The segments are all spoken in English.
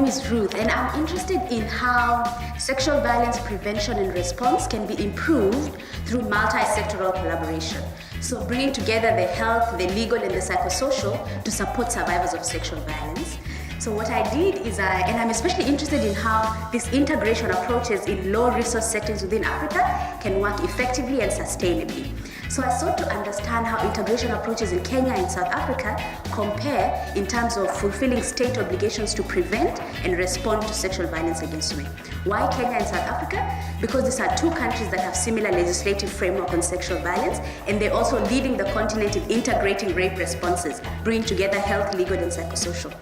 is Ruth, and I'm interested in how sexual violence prevention and response can be improved through multi-sectoral collaboration. So bringing together the health, the legal, and the psychosocial to support survivors of sexual violence. So what I did is and I'm especially interested in how these integration approaches in low-resource settings within Africa can work effectively and sustainably. So I sought to understand how integration approaches in Kenya and South Africa compare in terms of fulfilling state obligations to prevent and respond to sexual violence against women. Why Kenya and South Africa? Because these are two countries that have similar legislative framework on sexual violence, and they're also leading the continent in integrating rape responses, bringing together health, legal, and psychosocial.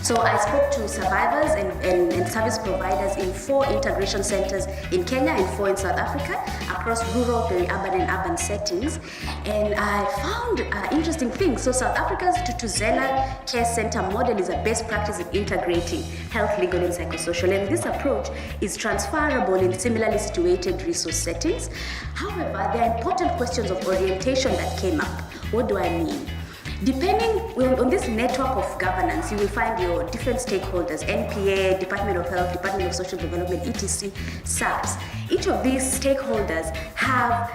So I spoke to survivors and service providers in 4 integration centers in Kenya and 4 in South Africa across rural, peri-urban, and urban settings. And I found interesting things. So South Africa's Tutuzela Care Center model is a best practice in integrating health, legal, and psychosocial. And this approach is transferable in similarly situated resource settings. However, there are important questions of orientation that came up. What do I mean? Depending on this network of governance, you will find your different stakeholders, NPA, Department of Health, Department of Social Development, etc., SAPS. Each of these stakeholders have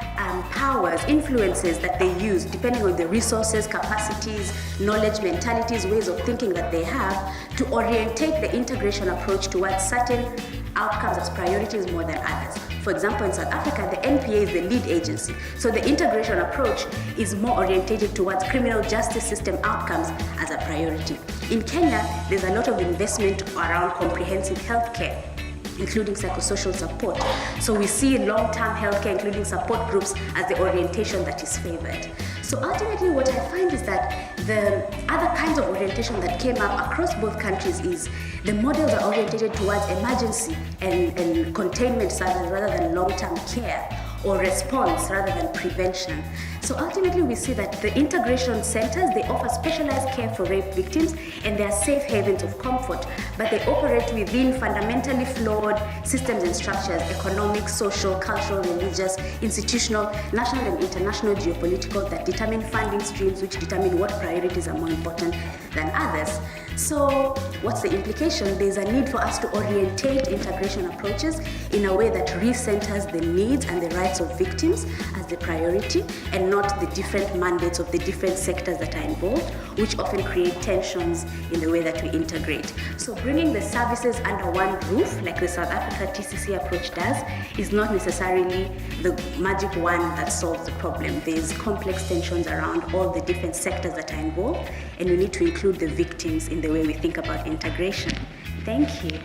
powers, influences that they use depending on the resources, capacities, knowledge, mentalities, ways of thinking that they have to orientate the integration approach towards certain outcomes as priorities more than others. For example, in South Africa, the NPA is the lead agency. So the integration approach is more orientated towards criminal justice system outcomes as a priority. In Kenya, there's a lot of investment around comprehensive healthcare, including psychosocial support. So we see long-term healthcare, including support groups, as the orientation that is favored. So ultimately what I find is that the other kinds of orientation that came up across both countries is the models are oriented towards emergency and containment services rather than long-term care, or response rather than prevention. So ultimately we see that the integration centers, they offer specialized care for rape victims, and they are safe havens of comfort, but they operate within fundamentally flawed systems and structures: economic, social, cultural, religious, institutional, national and international, geopolitical, that determine funding streams, which determine what priorities are more important than others. So what's the implication? There's a need for us to orientate integration approaches in a way that recenters the needs and the rights of victims as the priority, and not the different mandates of the different sectors that are involved, which often create tensions in the way that we integrate. So bringing the services under one roof, like the South Africa TCC approach does, is not necessarily the magic wand that solves the problem. There's complex tensions around all the different sectors that are involved, and we need to include the victims in the way we think about integration. Thank you.